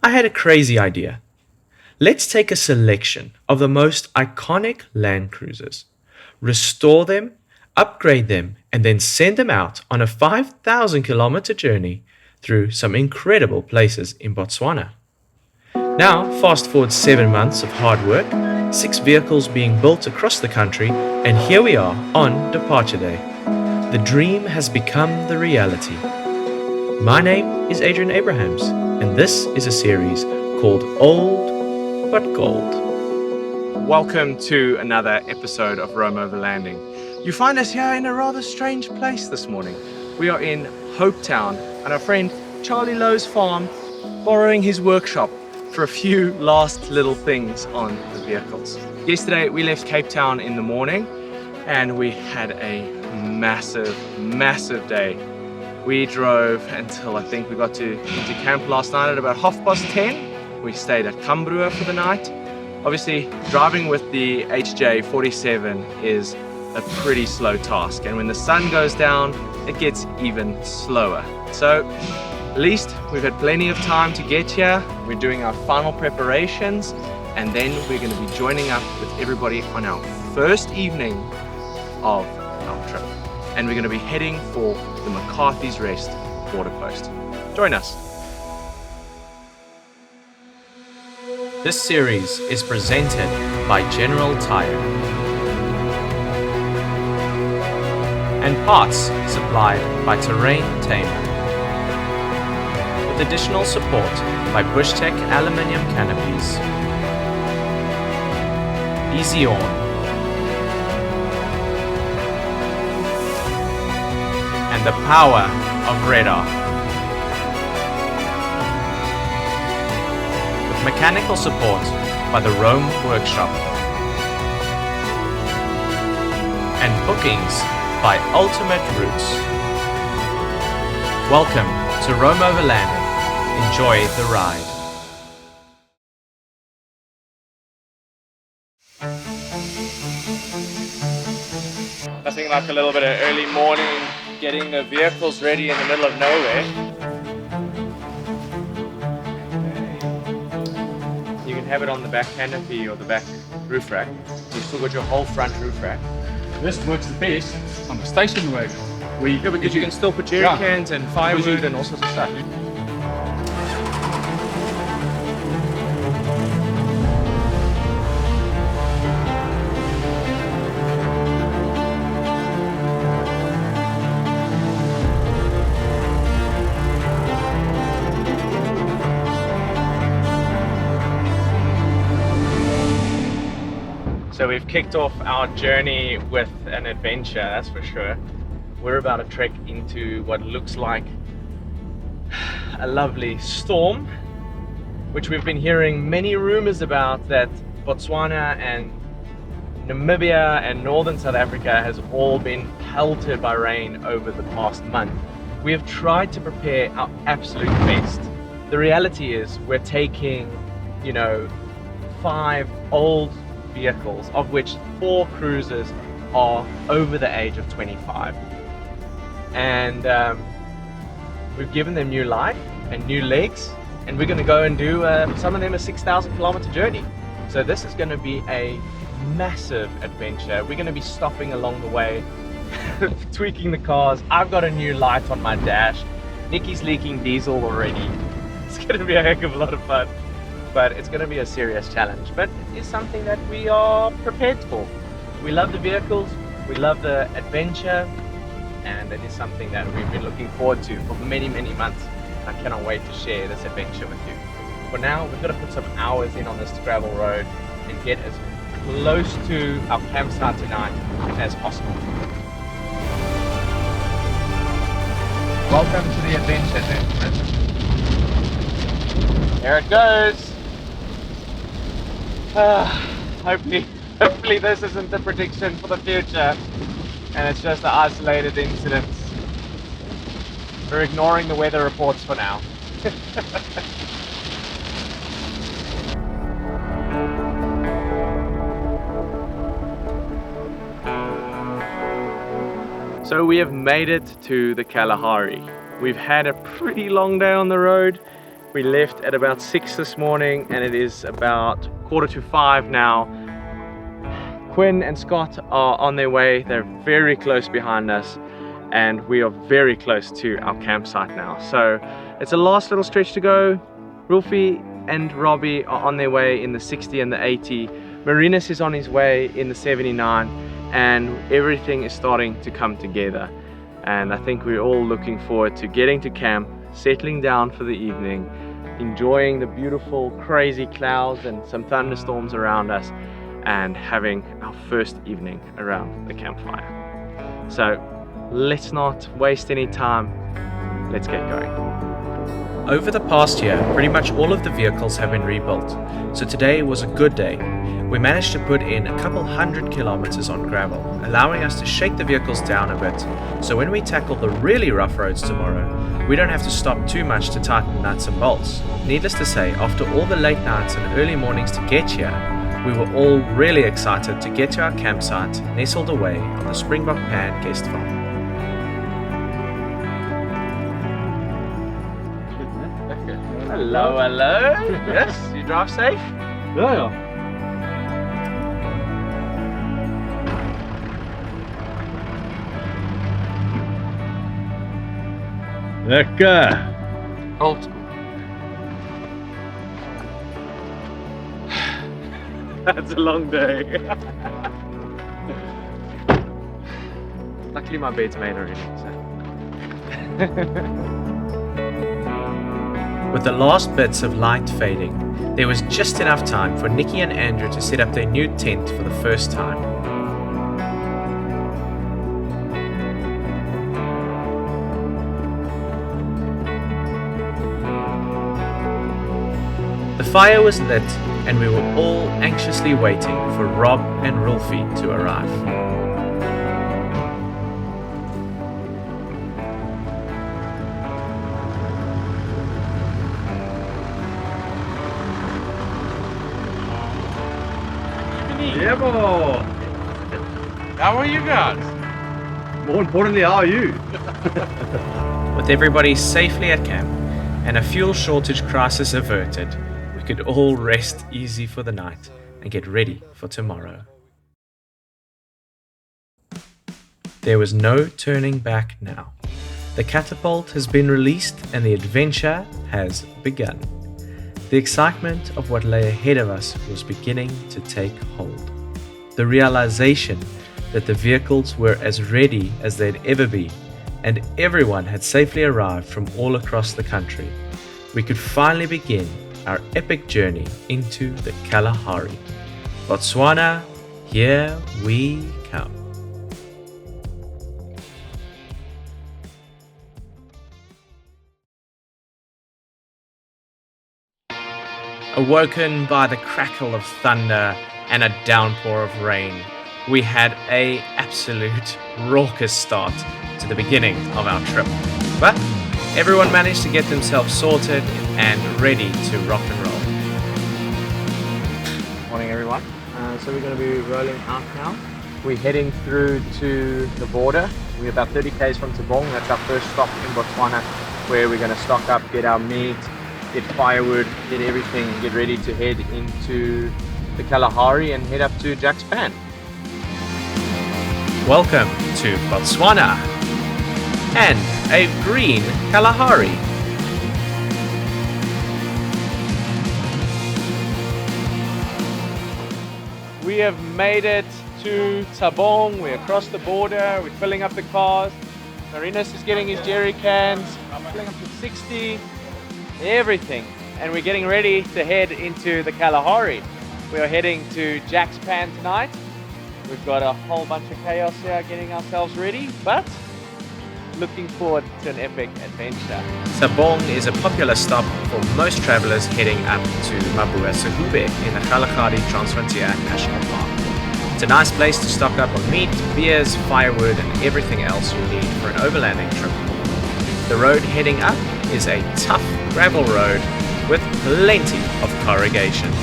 I had a crazy idea. Let's take a selection of the most iconic Landcruisers, restore them, upgrade them, and then send them out on a 5,000-kilometer journey through some incredible places in Botswana. Now, fast forward 7 months of hard work, 6 vehicles being built across the country, and here we are on departure day. The dream has become the reality. My name is Adrian Abrahams, and this is a series called Old But Gold. Welcome to another episode of Overlanding. You find us here in a rather strange place this morning. We are in Hopetown at our friend Charlie Lowe's farm, borrowing his workshop for a few last little things on the vehicles. Yesterday we left Cape Town in the morning and we had a massive day. We drove until I think we got into camp last night at about 10:30. We stayed at Kambrua for the night. Obviously, driving with the HJ47 is a pretty slow task, and when the sun goes down, it gets even slower. So, at least we've had plenty of time to get here. We're doing our final preparations, and then we're going to be joining up with everybody on our first evening of our trip. And we're going to be heading for the McCarthy's Rest border post. Join us. This series is presented by General Tire and parts supplied by Terrain Tamer, with additional support by Bushtec Aluminium Canopies, Eezi Awn, and the power of Radar. With mechanical support by the Rome Workshop. And bookings by Ultimate Routes. Welcome to Rome Overlanding. Enjoy the ride. Nothing like a little bit of early morning, getting the vehicles ready in the middle of nowhere. You can have it on the back canopy or the back roof rack. You've still got your whole front roof rack. This works the best on the station wagon. Because you can still put jerry cans and firewood and all sorts of stuff. So we've kicked off our journey with an adventure, that's for sure. We're about to trek into what looks like a lovely storm, which we've been hearing many rumors about, that Botswana and Namibia and northern South Africa has all been pelted by rain over the past month. We have tried to prepare our absolute best. The reality is we're taking, 5 old vehicles, of which 4 cruisers are over the age of 25, and we've given them new life and new legs, and we're going to go and do some of them a 6,000-kilometer journey. So this is going to be a massive adventure. We're going to be stopping along the way, tweaking the cars. I've got a new light on my dash. Nikki's leaking diesel already. It's going to be a heck of a lot of fun. But it's going to be a serious challenge, but it is something that we are prepared for. We love the vehicles, we love the adventure, and it is something that we've been looking forward to for many months. I cannot wait to share this adventure with you. For now, we've got to put some hours in on this gravel road and get as close to our campsite tonight as possible. Welcome to the adventure, gentlemen. Here it goes. Hopefully this isn't the prediction for the future and it's just an isolated incident. We're ignoring the weather reports for now. So we have made it to the Kalahari. We've had a pretty long day on the road, We left at about 6 this morning and it is about 4:45 now. Quinn and Scott are on their way. They're very close behind us and we are very close to our campsite now. So it's a last little stretch to go. Roelf and Robi are on their way in the 60 and the 80. Marinus is on his way in the 79 and everything is starting to come together. And I think we're all looking forward to getting to camp, settling down for the evening, enjoying the beautiful crazy clouds and some thunderstorms around us, and having our first evening around the campfire. So let's not waste any time, let's get going. Over the past year, pretty much all of the vehicles have been rebuilt, so today was a good day. We managed to put in a couple 100 kilometers on gravel, allowing us to shake the vehicles down a bit, so when we tackle the really rough roads tomorrow, we don't have to stop too much to tighten nuts and bolts. Needless to say, after all the late nights and early mornings to get here, we were all really excited to get to our campsite, nestled away on the Springbok Pan guest farm. Hello, hello. Yes, you drive safe? Ja. Lekker! Old school. That's a long day. Luckily my bed's made already, so. With the last bits of light fading, there was just enough time for Nikki and Andrew to set up their new tent for the first time. The fire was lit and we were all anxiously waiting for Rob and Roelf to arrive. Yeah, boy. How are you guys? More importantly, how are you? With everybody safely at camp and a fuel shortage crisis averted, we could all rest easy for the night and get ready for tomorrow. There was no turning back now. The catapult has been released and the adventure has begun. The excitement of what lay ahead of us was beginning to take hold. The realization that the vehicles were as ready as they'd ever been, and everyone had safely arrived from all across the country. We could finally begin our epic journey into the Kalahari. Botswana, here we come. Awoken by the crackle of thunder and a downpour of rain, we had an absolute raucous start to the beginning of our trip. But everyone managed to get themselves sorted and ready to rock and roll. Morning everyone. So we're going to be rolling out now. We're heading through to the border. We're about 30 k's from Joburg. That's our first stop in Botswana, where we're going to stock up, get our meat, get firewood, get everything, get ready to head into the Kalahari and head up to Jack's Pan. Welcome to Botswana and a green Kalahari. We have made it to Joburg. We're across the border. We're filling up the cars. Marinus is getting his jerry cans. I'm filling up to 60. Everything, and we're getting ready to head into the Kalahari. We are heading to Jack's Pan tonight. We've got a whole bunch of chaos here getting ourselves ready, but looking forward to an epic adventure. Joburg is a popular stop for most travelers heading up to Mabuasahube in the Kalahari Transfrontier National Park. It's a nice place to stock up on meat, beers, firewood, and everything else you need for an overlanding trip. The road heading up is a tough gravel road with plenty of corrugations.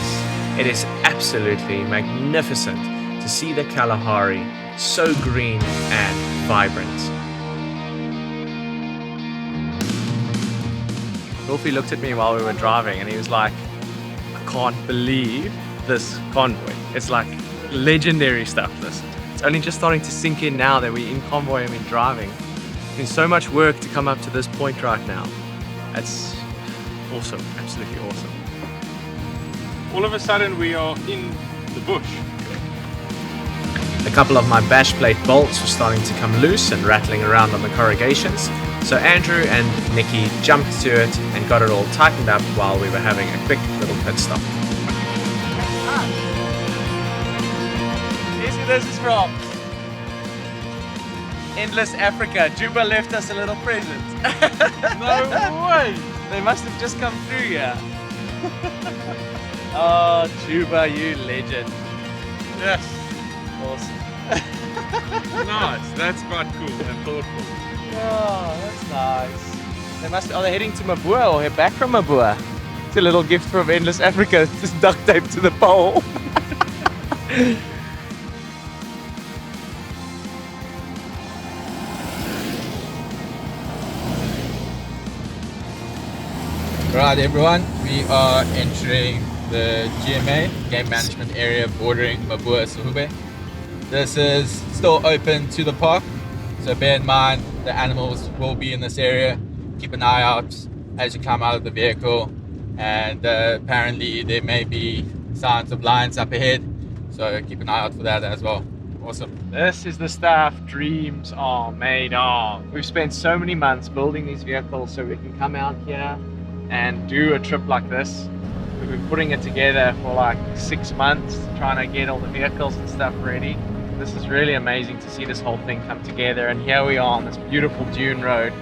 It is absolutely magnificent to see the Kalahari so green and vibrant. Wolfie looked at me while we were driving and he was like, I can't believe this convoy. It's like legendary stuff, this. It's only just starting to sink in now that we're in convoy and we're driving. It's been so much work to come up to this point right now. It's awesome, absolutely awesome. All of a sudden we are in the bush. A couple of my bash plate bolts were starting to come loose and rattling around on the corrugations, so Andrew and Nikki jumped to it and got it all tightened up while we were having a quick little pit stop. Guess who this is from? Endless Africa. Juba left us a little present. No way! They must have just come through here. Oh, Juba, you legend. Yes. Awesome. Nice. That's quite cool and thoughtful. Oh, that's nice. They must. Are they heading to Mabua or head back from Mabua? It's a little gift from Endless Africa. Just duct taped to the pole. Right, everyone, we are entering the GMA, Game Management Area bordering Mabua Sehube. This is still open to the park, so bear in mind the animals will be in this area. Keep an eye out as you come out of the vehicle, and apparently there may be signs of lions up ahead, so keep an eye out for that as well. Awesome. This is the stuff dreams are made of. We've spent so many months building these vehicles so we can come out here and do a trip like this. We've been putting it together for like 6 months, trying to get all the vehicles and stuff ready. This is really amazing to see this whole thing come together, and here we are on this beautiful dune road.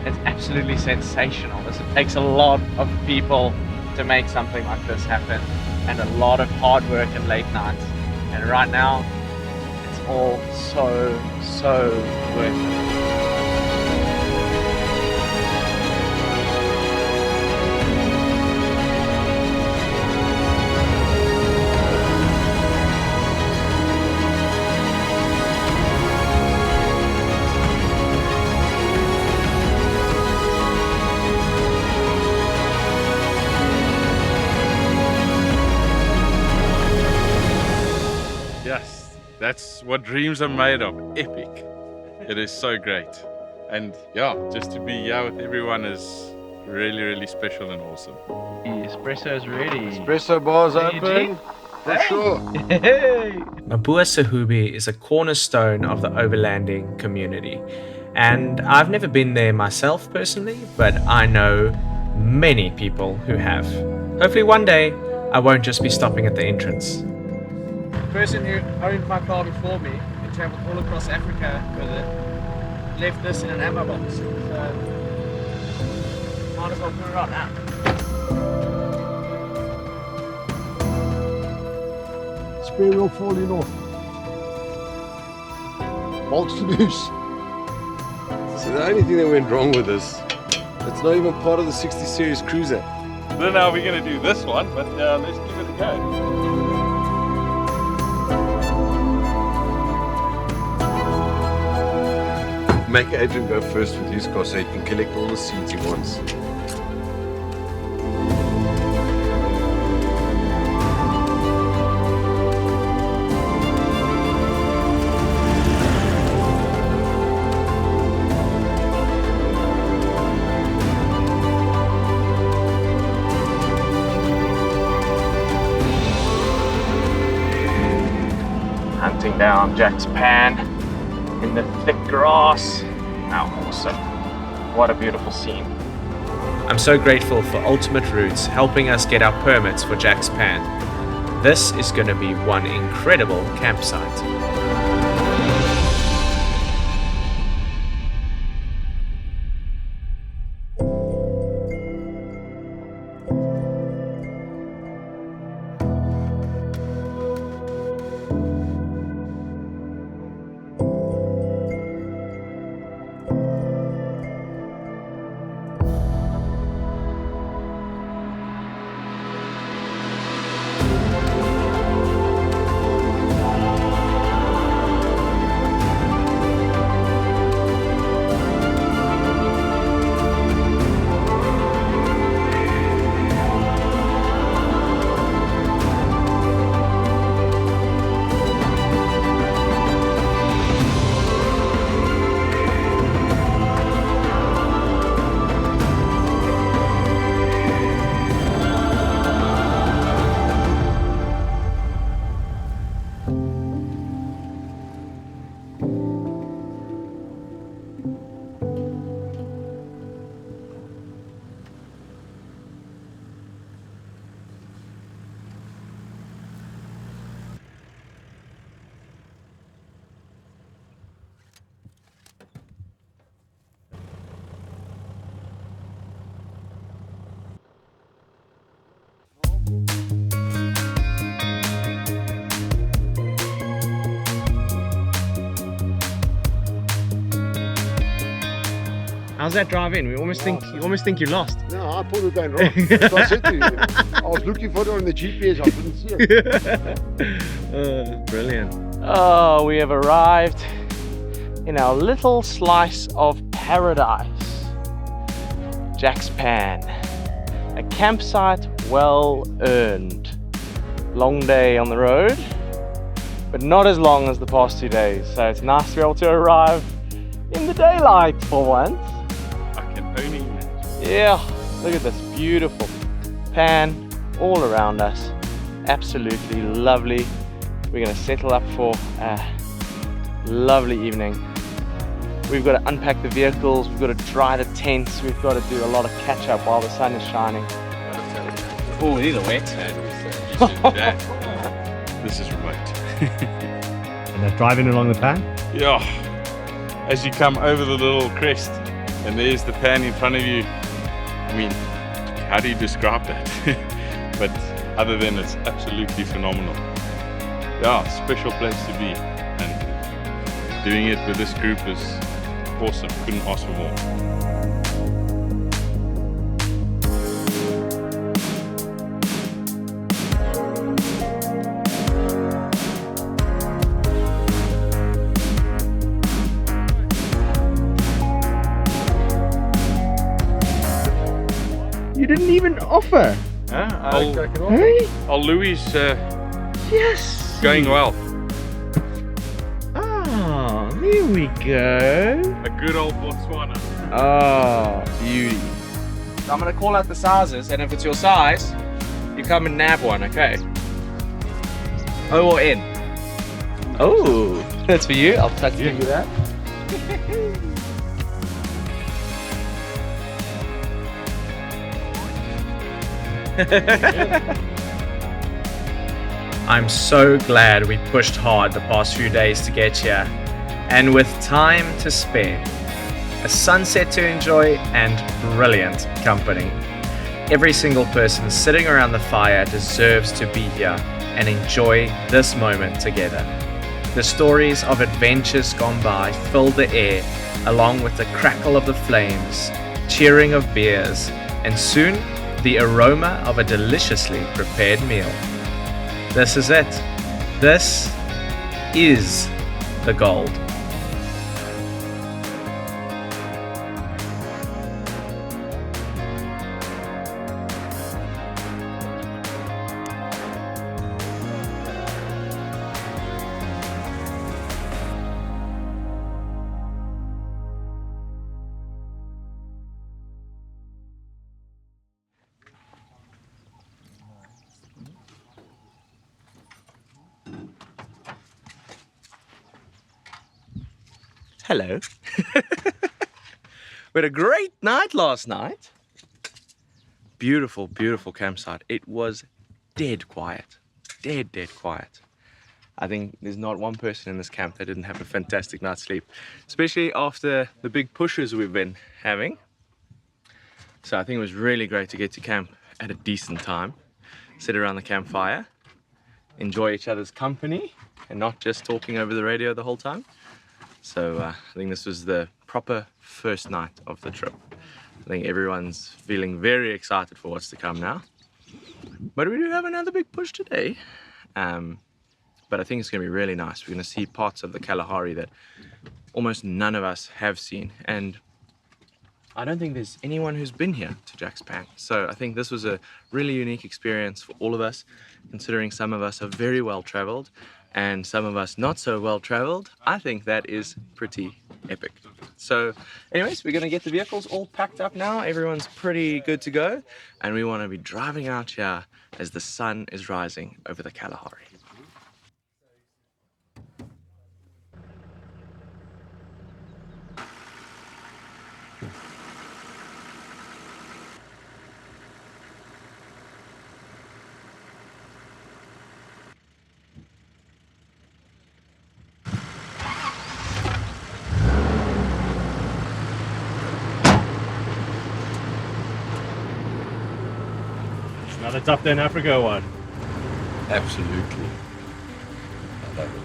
It's absolutely sensational. It takes a lot of people to make something like this happen, and a lot of hard work and late nights. And right now, it's all so worth it. Yes, that's what dreams are made of. Epic. It is so great. And yeah, just to be here with everyone is really, really special and awesome. The espresso's ready. Espresso bar's Hey, open. For sure. Hey! Mabua Sehube is a cornerstone of the overlanding community, and I've never been there myself personally, but I know many people who have. Hopefully one day I won't just be stopping at the entrance. The person who owned my car before me and traveled all across Africa with it left this in an ammo box. So might as well put it on now. Spare wheel falling off. Bolts loose. So the only thing that went wrong with this, it's not even part of the 60 series cruiser. I don't know how we're going to do this one, but let's give it a go. Make Adrian go first with his car so he can collect all the seeds he wants. Hunting down Jack's pan in the thick grass. How awesome. What a beautiful scene. I'm so grateful for Ultimate Routes helping us get our permits for Jack's Pan. This is going to be one incredible campsite. How's that drive in? You almost think you lost. No, I pulled it down wrong. That's what I said to you. I was looking for it on the GPS, I couldn't see it. Brilliant. Oh, we have arrived in our little slice of paradise. Jack's Pan. A campsite well earned. Long day on the road, but not as long as the past 2 days. So it's nice to be able to arrive in the daylight for once. I can only imagine. Yeah, look at this beautiful pan all around us. Absolutely lovely. We're gonna settle up for a lovely evening. We've got to unpack the vehicles, we've got to dry the tents, we've got to do a lot of catch up while the sun is shining. Oh, these are wet. This is remote. And they're driving along the pan? Yeah. As you come over the little crest, and there's the pan in front of you. I mean, how do you describe that? But other than it's absolutely phenomenal. Yeah, special place to be. And doing it with this group is awesome. Couldn't ask for more. You didn't even offer. Hey? Oh, Louis Yes. going well. Ah, there we go. A good old Botswana. Oh, beauty. So I'm gonna call out the sizes, and if it's your size, you come and nab one, okay? O or N? Oh, that's for you. I'll touch you that. I'm so glad we pushed hard the past few days to get here, and with time to spare, a sunset to enjoy, and brilliant company. Every single person sitting around the fire deserves to be here and enjoy this moment together. The stories of adventures gone by fill the air, along with the crackle of the flames, cheering of beers, and soon the aroma of a deliciously prepared meal. This is it. This is the gold. Hello. We had a great night last night. Beautiful, beautiful campsite. It was dead quiet. Dead quiet. I think there's not one person in this camp that didn't have a fantastic night's sleep, especially after the big pushes we've been having. So I think it was really great to get to camp at a decent time, sit around the campfire, enjoy each other's company, and not just talking over the radio the whole time. So I think this was the proper first night of the trip. I think everyone's feeling very excited for what's to come now. But we do have another big push today. But I think it's going to be really nice. We're going to see parts of the Kalahari that almost none of us have seen. And I don't think there's anyone who's been here to Jack's Pan. So I think this was a really unique experience for all of us, considering some of us are very well traveled and some of us not so well traveled. I think that is pretty epic. So anyways, we're going to get the vehicles all packed up now. Everyone's pretty good to go. And we want to be driving out here as the sun is rising over the Kalahari. Another tough day in Africa or what? Absolutely. I love it.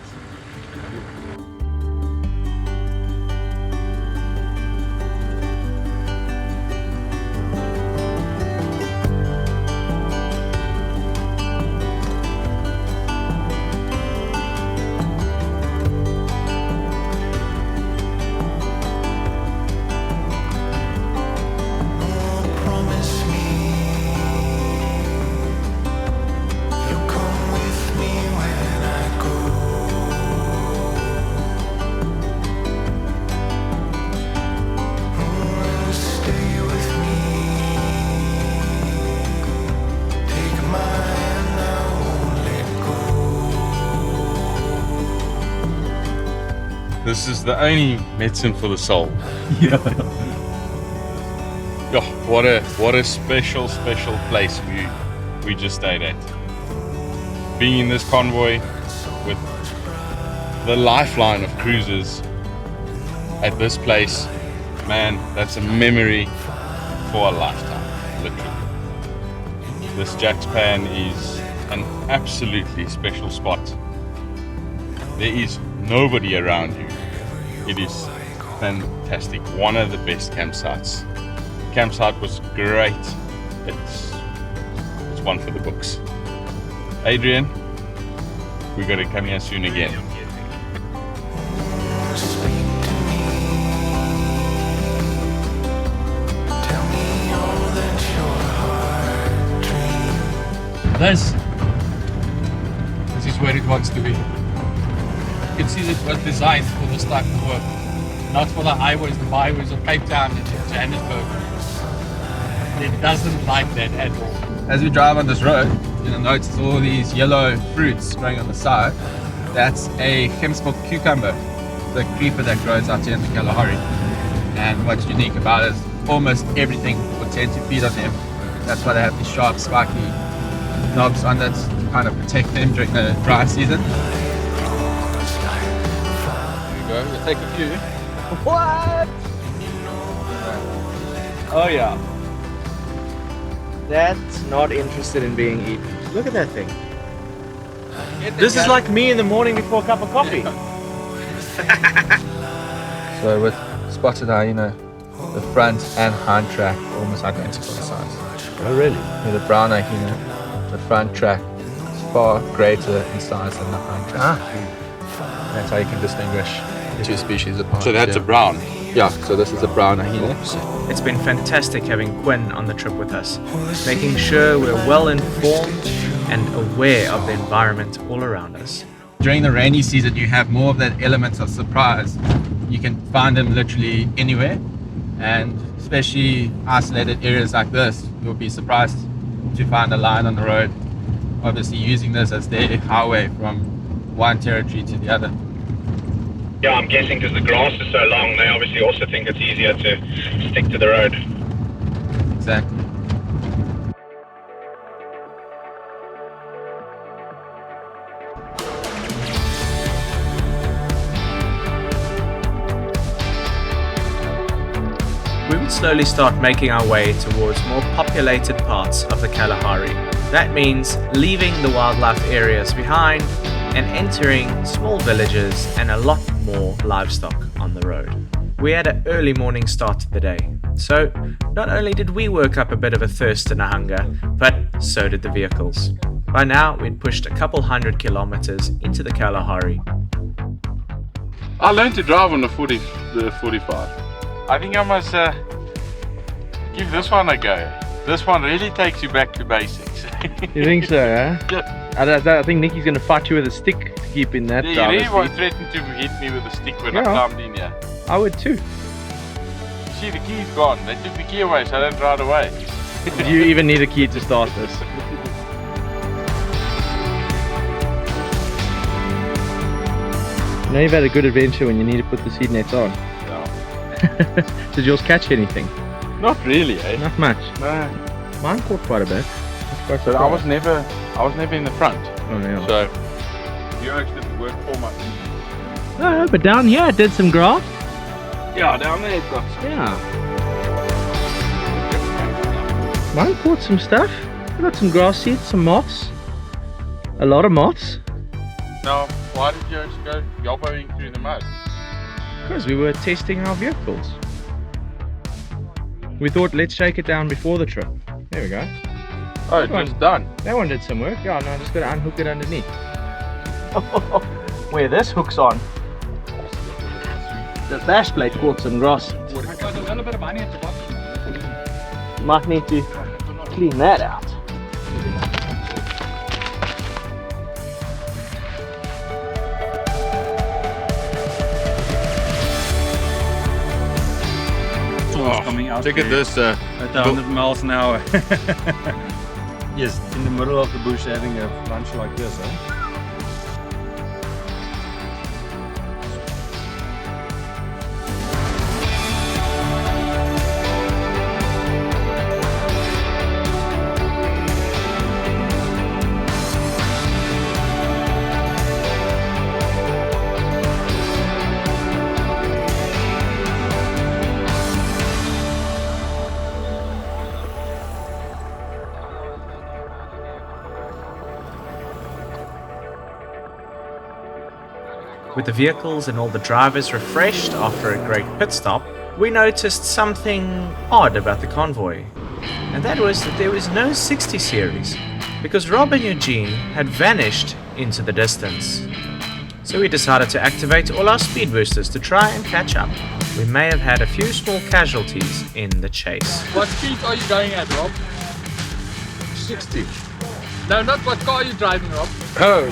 This is the only medicine for the soul. Yeah. Oh, what a special place we just stayed at. Being in this convoy with the lifeline of cruisers at this place, man, that's a memory for a lifetime, literally. This Jack's Pan is an absolutely special spot. There is nobody around you. It is fantastic. One of the best campsites. Campsite was great. It's one for the books. Adrian, we got to come here soon again. This is where it wants to be. You can see that it was designed for this type of work, not for the highways, the byways of Hopetown and Johannesburg. It doesn't like that at all. As we drive on this road, you'll notice all these yellow fruits growing on the side. That's a Springbok cucumber, the creeper that grows out here in the Kalahari. And what's unique about it is almost everything will tend to feed on them. That's why they have these sharp, spiky knobs on it to kind of protect them during the dry season. There you go, we'll take a few. What? Oh yeah. That's not interested in being eaten. Look at that thing. This is like me in the morning before a cup of coffee. So with spotted hyena, the front and hind track are almost identical in size. Oh, really? With the brown hyena, the front track is far greater in size than the hind track. That's how you can distinguish the two species apart. So that's a brown. Yeah, so this is a brown hyena. It's been fantastic having Quinn on the trip with us, making sure we're well informed and aware of the environment all around us. During the rainy season, you have more of that element of surprise. You can find them literally anywhere, and especially isolated areas like this, you'll be surprised to find a lion on the road, obviously using this as their highway from one territory to the other. Yeah, I'm guessing because the grass is so long, they obviously also think it's easier to stick to the road. Exactly. We would slowly start making our way towards more populated parts of the Kalahari. That means leaving the wildlife areas behind and entering small villages and a lot more livestock on the road. We had an early morning start to the day, so not only did we work up a bit of a thirst and a hunger, but so did the vehicles. By now, we'd pushed a couple 100 kilometers into the Kalahari. I learned to drive on the 45. I think I must give this one a go. This one really takes you back to basics. You think so, huh? Yeah. I think Nicky's going to fight you with a stick to keep in that. Yeah, you really threatened to hit me with a stick when I climbed in here. I would too. See, the key's gone. They took the key away, so I don't ride away. Do you even need a key to start this? You know you've had a good adventure when you need to put the seed nets on. No. Did yours catch anything? Not really, eh? Not much. No. Mine caught quite a bit. But I was never in the front. Oh yeah. So you actually work for my. No, but down here it did some grass. Yeah, down there it's got some. Yeah. Mine caught some stuff. I got some grass seeds, some moths. A lot of moths. Now, why did you just go yobboing through the mud? Because we were testing our vehicles. We thought, let's shake it down before the trip. There we go. Oh, it's just done. That one did some work. Yeah, no, I just got to unhook it underneath. Where this hook's on, the bash plate caught some grass. Might need to clean that out. Coming out Look at this. at 100 miles an hour. Yes, in the middle of the bush having a lunch like this, eh? With the vehicles and all the drivers refreshed after a great pit stop, we noticed something odd about the convoy. And that was that there was no 60 series, because Rob and Eugene had vanished into the distance. So we decided to activate all our speed boosters to try and catch up. We may have had a few small casualties in the chase. What speed are you going at, Rob? 60. No, not what car are you driving, Rob? Oh.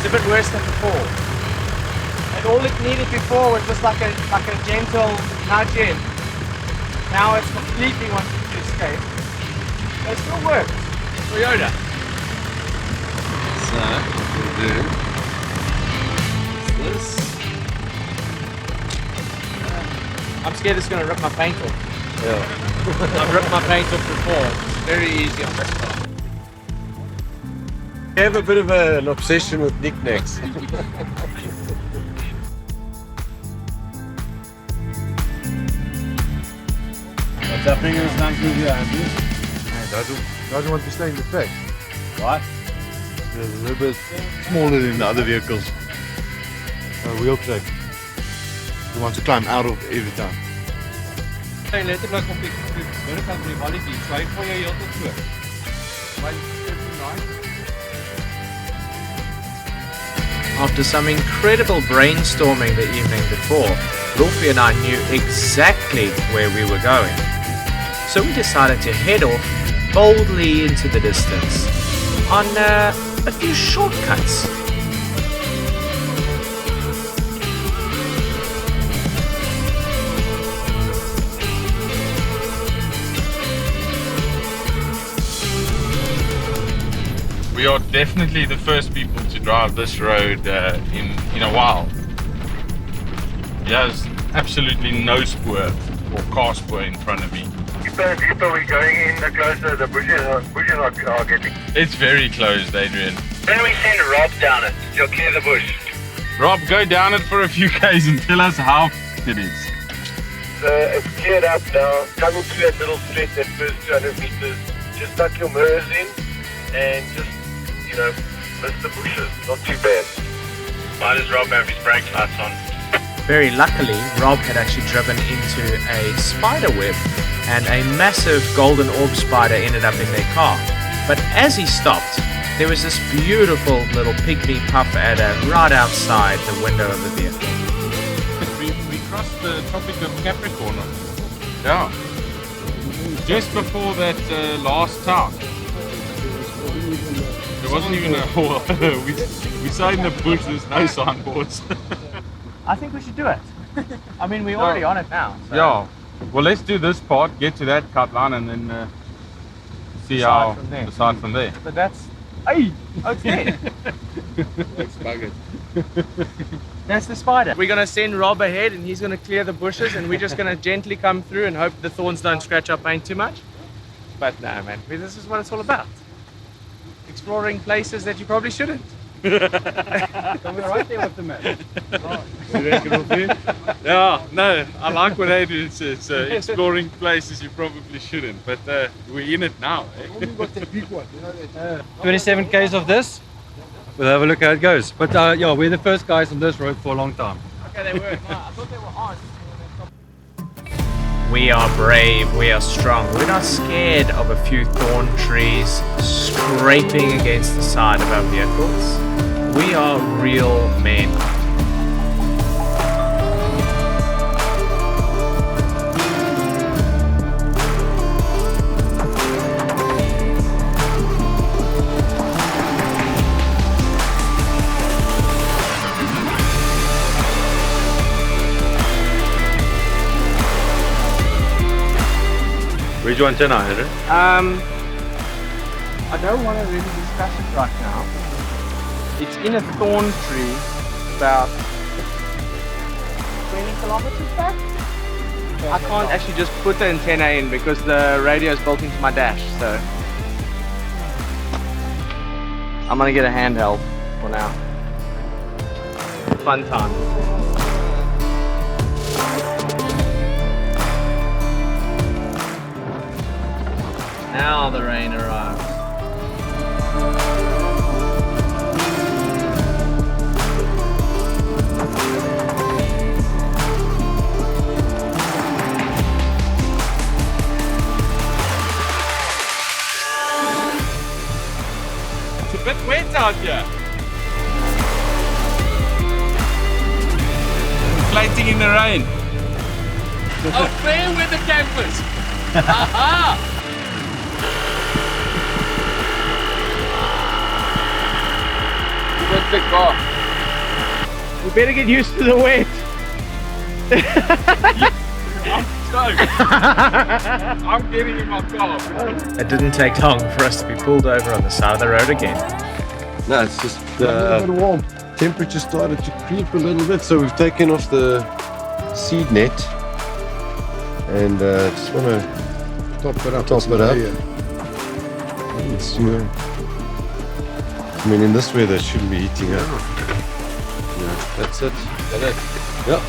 It's a bit worse than before. And all it needed before was just like a gentle nudge in. Now it's completely wanting to escape. But it still works. Toyota. So, what we do is this. I'm scared it's going to rip my paint off. Yeah. I've ripped my paint off before. It's very easy on this car. I have a bit of an obsession with knickknacks. What's happening in this Landcruiser, Andrew? Doesn't want to stay in the track. What? It's a little bit smaller than the other vehicles. Wheel track. He wants to climb out of every time. Letterlik op die binnekant van die walletjie, swaai van jou heeltyd voor. After some incredible brainstorming the evening before, Roelfie and I knew exactly where we were going. So we decided to head off boldly into the distance on a few shortcuts. We are definitely the first people to drive this road in a while. There's absolutely no spoor or car spoor in front of me. Deeper we're going in, the closer the bushes are getting. It's very closed, Adrian. When we send Rob down it, he'll clear the bush. Rob, go down it for a few k's and tell us how it is. So it's cleared up now. Coming through that little stretch, that first 200 meters, just tuck your mirrors in and just, miss the bushes. Not too bad. Why does Rob have his brake lights on? Very luckily, Rob had actually driven into a spider web, and a massive golden orb spider ended up in their car. But as he stopped, there was this beautiful little pygmy puff adder right outside the window of the vehicle. We crossed the Tropic of Capricorn. Yeah. Just before that last town. There wasn't even a hole. we saw in the bush, there's no signboards. I think we should do it. I mean, we're already on it now. So. Yeah. Well, let's do this part, get to that cut line, and then see how decide from there. But that's... Hey! Oh, it's dead. It's buggered. That's the spider. We're going to send Rob ahead and he's going to clear the bushes and we're just going to gently come through and hope the thorns don't scratch our paint too much. But no, man, this is what it's all about. Exploring places that you probably shouldn't. So we're right there with the map. Yeah, no, I like what Adrian says. Exploring places you probably shouldn't, but we're in it now. Only got the big one, 27 k's of this. We'll have a look how it goes. But yeah, we're the first guys on this road for a long time. Okay, they were. No, I thought they were on. We are brave, we are strong, we're not scared of a few thorn trees scraping against the side of our vehicles. We are real men. Where do you want to now, Andrew? I don't want to really discuss it right now. It's in a thorn tree about 20 kilometers back. I can't actually just put the antenna in because the radio is built into my dash, so I'm gonna get a handheld for now. Fun time. Now the rain arrives. bit wet out here. Floating in the rain. Oh, fair weather campers. Aha! That's the car. We better get used to the wet. I'm stoked. I'm getting in my car. It didn't take long for us to be pulled over on the side of the road again. No, it's just a little bit warm. Temperature started to creep a little bit, so we've taken off the seed net and just want to top it up. It's, I mean, in this weather, it shouldn't be heating up. Yeah, that's it. Yep.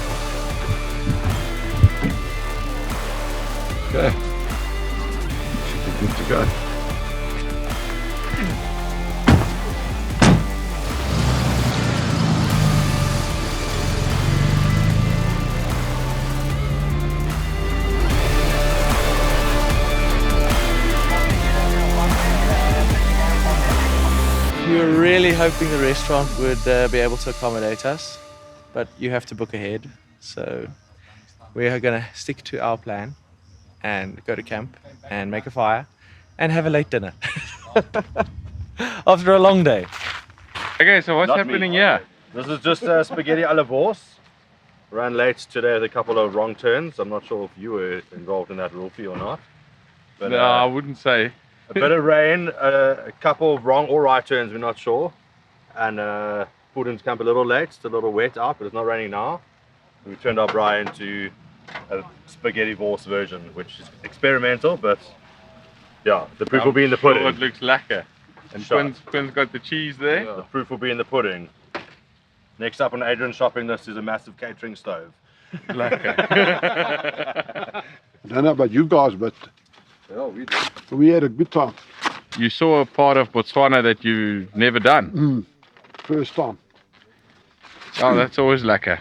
Okay. Should be good to go. We were really hoping the restaurant would be able to accommodate us, but you have to book ahead. So we are going to stick to our plan and go to camp and make a fire and have a late dinner after a long day. Okay, so what's happening here? This is just spaghetti à la Vorse. Ran late today with a couple of wrong turns. I'm not sure if you were involved in that, Roelfie, or not. But, No, I wouldn't say. A bit of rain, a couple of wrong or right turns, we're not sure. And pulled into camp a little late, it's a little wet out, but it's not raining now. We turned our braai into a spaghetti Vorse version, which is experimental, but yeah, the proof will be in the pudding. It looks lacquer. And Quinn's got the cheese there. The proof will be in the pudding. Next up on Adrian's shopping list is a massive catering stove. Lacquer. I don't know about you guys, but we had a good time. You saw a part of Botswana that you've never done. First time. Oh, that's always lacquer.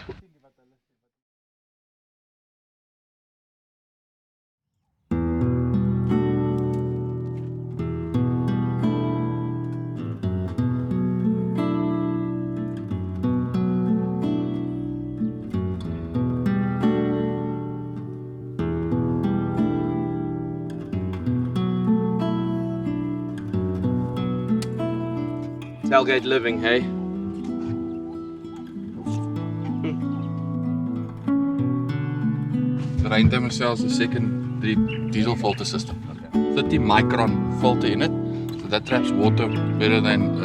Tailgate living, hey? The ruimte sells the secondary diesel filter system. 30 micron filter in it, so that traps water better than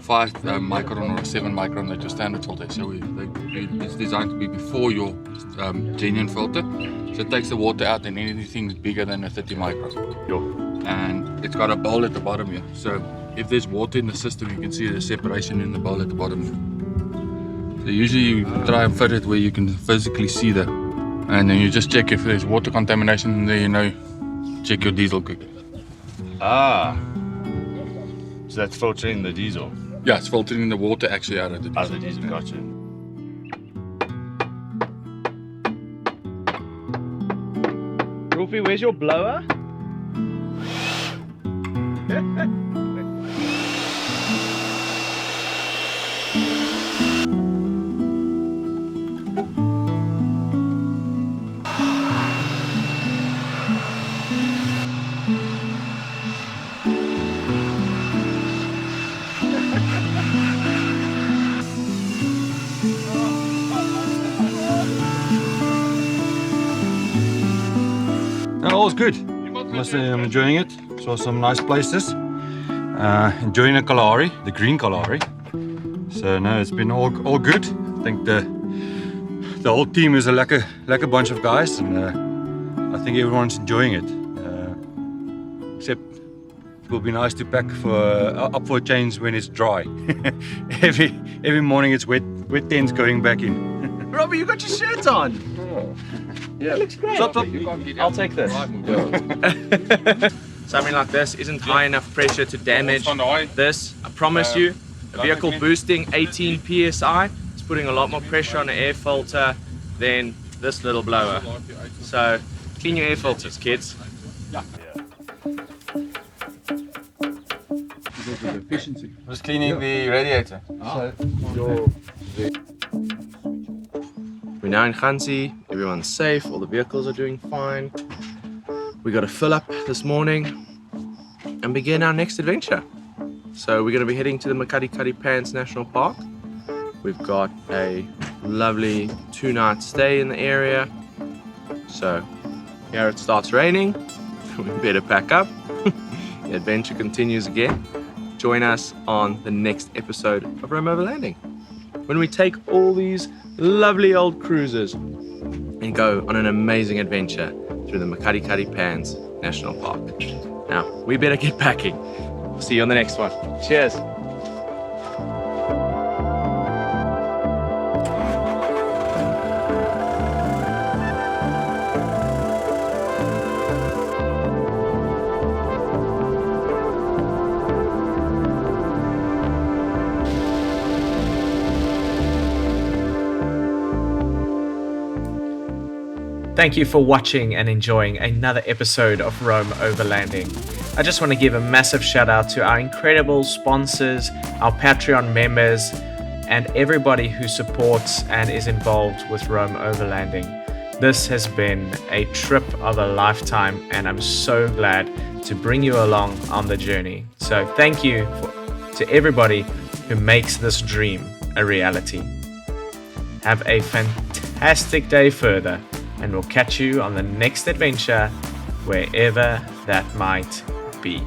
5 micron or 7 micron that your standard filter is. So it's designed to be before your genuine filter, so it takes the water out and anything bigger than a 30 micron. And it's got a bowl at the bottom here, so if there's water in the system, you can see the separation in the bowl at the bottom here. So usually you try and fit it where you can physically see that, and then you just check if there's water contamination, and then you know, check your diesel quickly. Ah, so that's filtering the diesel. Yeah, it's filtering the water actually out of the diesel. Out of the diesel, gotcha. Roelfie, where's your blower? All's good. Must say I'm enjoying it. Saw some nice places. Enjoying the Kalahari, the green Kalahari. So no, it's been all good. I think the whole team is a lekker bunch of guys, and I think everyone's enjoying it. Except it will be nice to pack up for a change when it's dry. every morning it's wet tents going back in. Robbie, you got your shirt on. Yeah, it looks great. Stop. I'll take this. Something like this isn't high enough pressure to damage this. I promise you. A vehicle boosting 18 psi is putting a lot more pressure on the air filter than this little blower. So clean your air filters, kids. efficiency. Just cleaning the radiator. We're now in Khansi, everyone's safe, all the vehicles are doing fine. We got to fill up this morning and begin our next adventure. So we're going to be heading to the Makati Pants National Park. We've got a lovely 2-night stay in the area. So here it starts raining, we better pack up. The adventure continues again. Join us on the next episode of Rome Overlanding, when we take all these lovely old cruisers and go on an amazing adventure through the Makati Pans National Park. Now, we better get packing. See you on the next one. Cheers. Thank you for watching and enjoying another episode of Rome Overlanding. I just want to give a massive shout out to our incredible sponsors, our Patreon members, and everybody who supports and is involved with Rome Overlanding. This has been a trip of a lifetime, and I'm so glad to bring you along on the journey. So thank you to everybody who makes this dream a reality. Have a fantastic day further, and we'll catch you on the next adventure, wherever that might be.